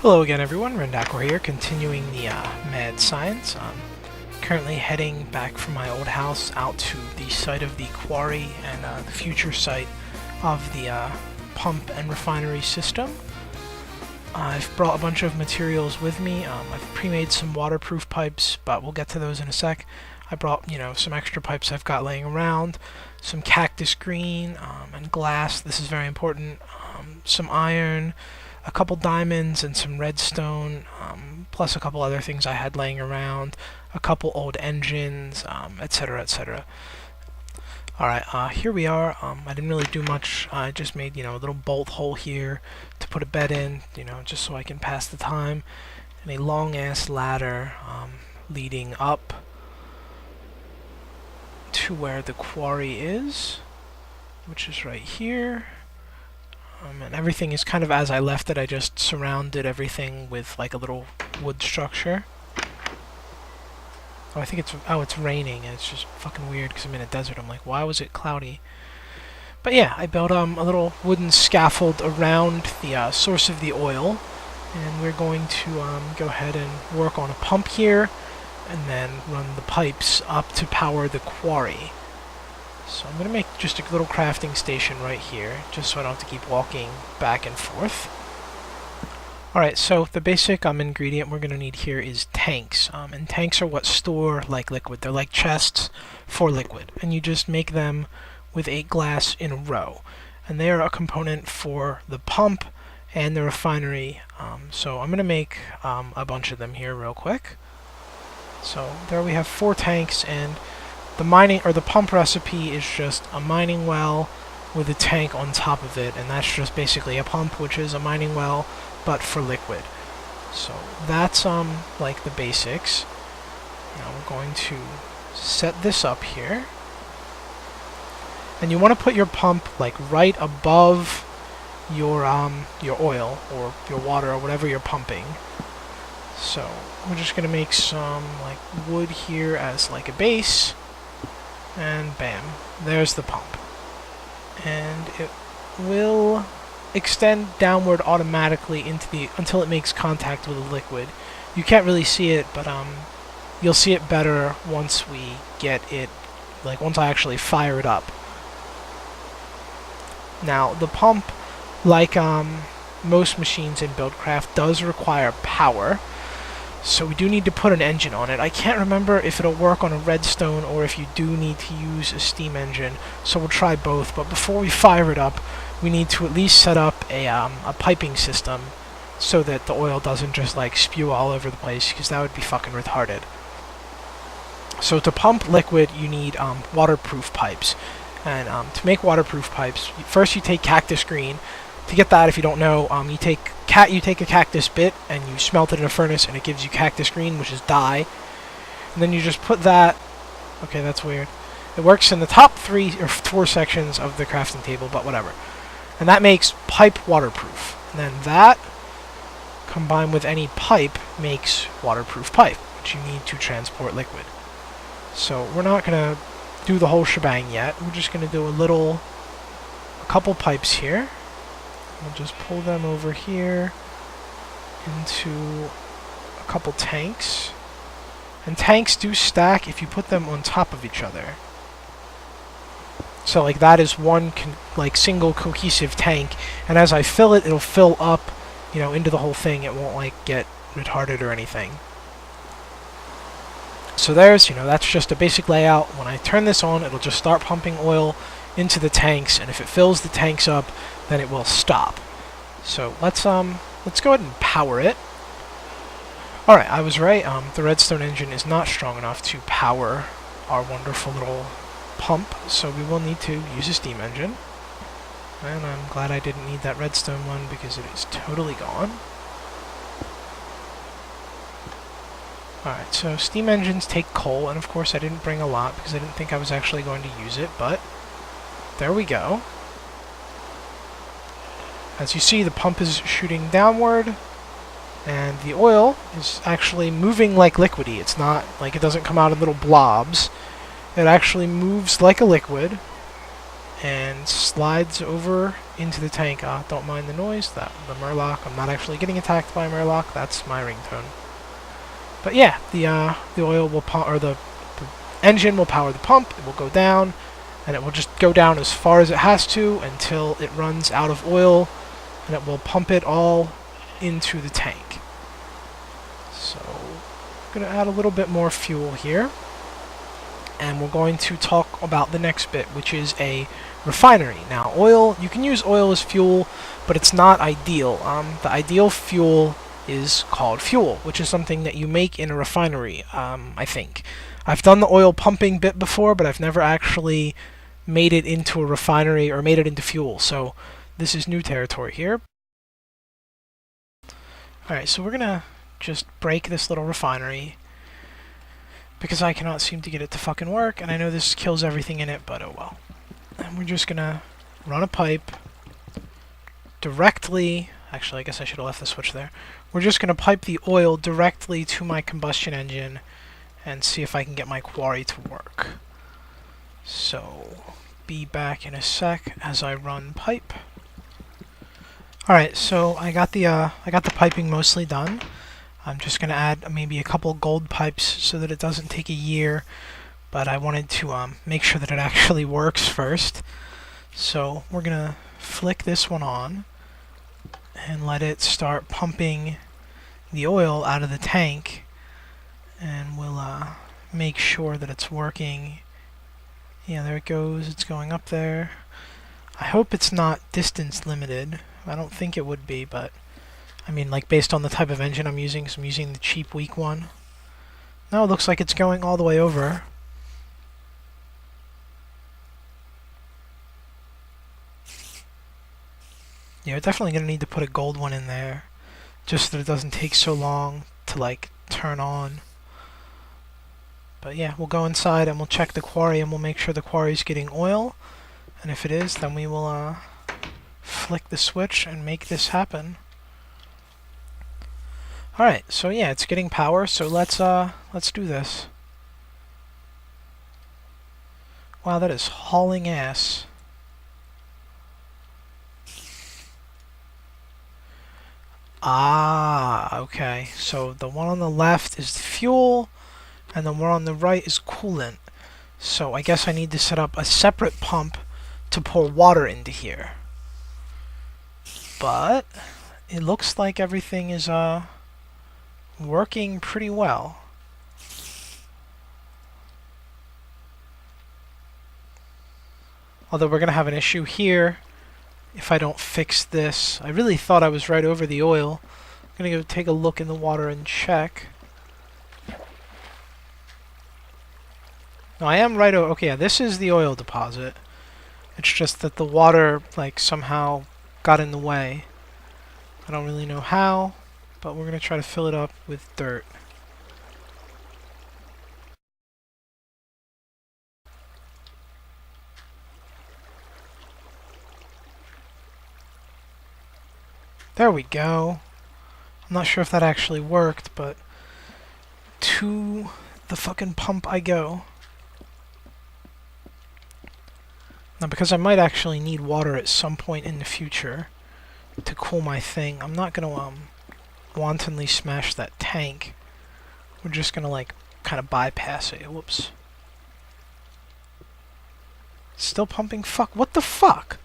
Hello again everyone, Rendakor here, continuing the mad science. Currently heading back from my old house out to the site of the quarry and the future site of the pump and refinery system. I've brought a bunch of materials with me. I've pre-made some waterproof pipes, but we'll get to those in a sec. I brought, some extra pipes I've got laying around, some cactus green and glass, this is very important, some iron, a couple diamonds and some redstone, plus a couple other things I had laying around, a couple old engines, etc, etc. Alright, here we are. I didn't really do much. I just made, a little bolt hole here to put a bed in, just so I can pass the time, and a long-ass ladder leading up to where the quarry is, which is right here. And everything is kind of as I left it. I just surrounded everything with like a little wood structure. Oh, I think it's raining, and it's just fucking weird because I'm in a desert. I'm like, why was it cloudy? But yeah, I built a little wooden scaffold around the source of the oil, and we're going to go ahead and work on a pump here, and then run the pipes up to power the quarry. So I'm going to make just a little crafting station right here, just so I don't have to keep walking back and forth. Alright, so the basic ingredient we're going to need here is tanks. And tanks are what store like liquid. They're like chests for liquid. And you just make them with 8 glass in a row. And they are a component for the pump and the refinery. So I'm going to make a bunch of them here real quick. So there we have 4 tanks, and the pump recipe is just a mining well with a tank on top of it, and that's just basically a pump, which is a mining well, but for liquid. So that's like the basics. Now we're going to set this up here, and you want to put your pump like right above your oil or your water or whatever you're pumping. So we're just gonna make some like wood here as like a base. And bam, there's the pump. And it will extend downward automatically until it makes contact with the liquid. You can't really see it, but you'll see it better once we get it, like once I actually fire it up. Now, the pump, like most machines in Buildcraft, does require power. So we do need to put an engine on it. I can't remember if it'll work on a redstone or if you do need to use a steam engine, so we'll try both. But before we fire it up, we need to at least set up a piping system so that the oil doesn't just like spew all over the place, because that would be fucking retarded. So to pump liquid, you need waterproof pipes. And to make waterproof pipes, first you take cactus green. To get that, if you don't know, you take a cactus bit and you smelt it in a furnace, and it gives you cactus green, which is dye. And then you just put that. Okay, that's weird. It works in the top 3 or 4 sections of the crafting table, but whatever. And that makes pipe waterproof. And then that, combined with any pipe, makes waterproof pipe, which you need to transport liquid. So we're not gonna do the whole shebang yet. We're just gonna do a couple pipes here. We'll just pull them over here into a couple tanks. And tanks do stack if you put them on top of each other. So like that is one single cohesive tank, and as I fill it, it'll fill up, into the whole thing. It won't like get retarded or anything. So there's, that's just a basic layout. When I turn this on, it'll just start pumping oil into the tanks, and if it fills the tanks up, then it will stop. So let's go ahead and power it. Alright, I was right. The redstone engine is not strong enough to power our wonderful little pump, so we will need to use a steam engine. And I'm glad I didn't need that redstone one, because it is totally gone. Alright, so steam engines take coal, and of course I didn't bring a lot because I didn't think I was actually going to use it, but there we go. As you see, the pump is shooting downward, and the oil is actually moving like liquidy. It's not like it doesn't come out in little blobs. It actually moves like a liquid and slides over into the tank. Don't mind the noise. The Murloc. I'm not actually getting attacked by a Murloc. That's my ringtone. But yeah, the oil will pump, or the engine will power the pump. It will go down, and it will just go down as far as it has to until it runs out of oil, and it will pump it all into the tank. So, I'm going to add a little bit more fuel here, and we're going to talk about the next bit, which is a refinery. Now, oil, you can use oil as fuel, but it's not ideal. The ideal fuel is called fuel, which is something that you make in a refinery, I think. I've done the oil pumping bit before, but I've never actually made it into a refinery or made it into fuel, so this is new territory here. Alright, so we're gonna just break this little refinery because I cannot seem to get it to fucking work, and I know this kills everything in it, but oh well. And we're just gonna run a pipe directly, actually I guess I should have left the switch there. We're just gonna pipe the oil directly to my combustion engine and see if I can get my quarry to work. So, be back in a sec as I run pipe. Alright, so I got the piping mostly done. I'm just gonna add maybe a couple gold pipes so that it doesn't take a year, but I wanted to make sure that it actually works first. So we're gonna flick this one on and let it start pumping the oil out of the tank, and we'll make sure that it's working. Yeah, there it goes. It's going up there. I hope it's not distance limited. I don't think it would be, but I mean, like, based on the type of engine I'm using, so I'm using the cheap, weak one. Now it looks like it's going all the way over. Yeah, we're definitely going to need to put a gold one in there, just so that it doesn't take so long to, like, turn on. But yeah, we'll go inside and we'll check the quarry, and we'll make sure the quarry's getting oil. And if it is, then we will flick the switch and make this happen. Alright, so yeah, it's getting power, so let's do this. Wow, that is hauling ass. Ah, okay. So the one on the left is the fuel, and the one on the right is coolant. So I guess I need to set up a separate pump to pour water into here. But it looks like everything is working pretty well. Although we're going to have an issue here if I don't fix this. I really thought I was right over the oil. I'm going to go take a look in the water and check. No, I am right over... Okay, yeah, this is the oil deposit. It's just that the water, like, somehow got in the way. I don't really know how, but we're going to try to fill it up with dirt. There we go. I'm not sure if that actually worked, but to the fucking pump I go. Now, because I might actually need water at some point in the future to cool my thing, I'm not going to wantonly smash that tank. We're just going to, like, kind of bypass it. Whoops. Still pumping? Fuck. What the fuck?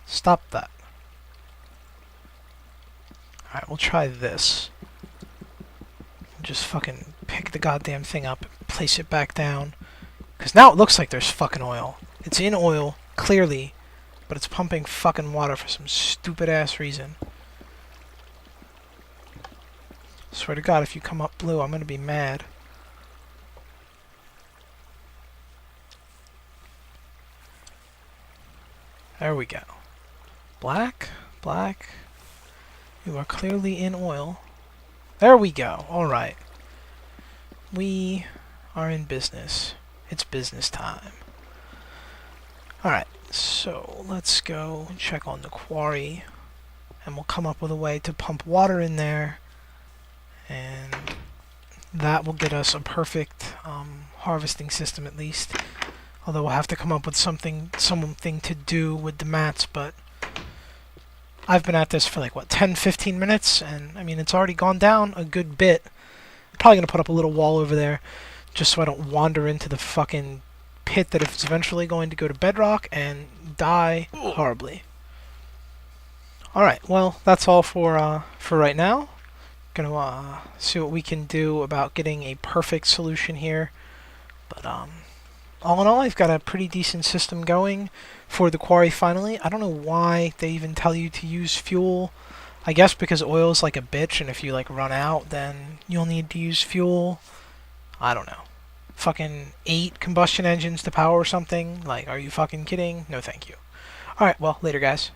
Stop that. Alright, we'll try this. Just fucking pick the goddamn thing up, place it back down. Because now it looks like there's fucking oil. It's in oil, clearly, but it's pumping fucking water for some stupid ass reason. Swear to God, if you come up blue, I'm gonna be mad. There we go. Black, black. You are clearly in oil. There we go. Alright. We are in business. It's business time. Alright, so let's go check on the quarry, and we'll come up with a way to pump water in there and That will get us a perfect harvesting system at least. Although we'll have to come up with something to do with the mats, but I've been at this for like, what, 10, 15 minutes, and I mean, it's already gone down a good bit. I'm probably going to put up a little wall over there, just so I don't wander into the fucking pit that is eventually going to go to bedrock and die horribly. Alright, well, that's all for right now. Gonna see what we can do about getting a perfect solution here. But all in all, I've got a pretty decent system going for the quarry finally. I don't know why they even tell you to use fuel. I guess because oil's like a bitch, and if you like run out, then you'll need to use fuel. I don't know. Fucking 8 combustion engines to power something? Like, are you fucking kidding? No thank you. Alright, well, later guys.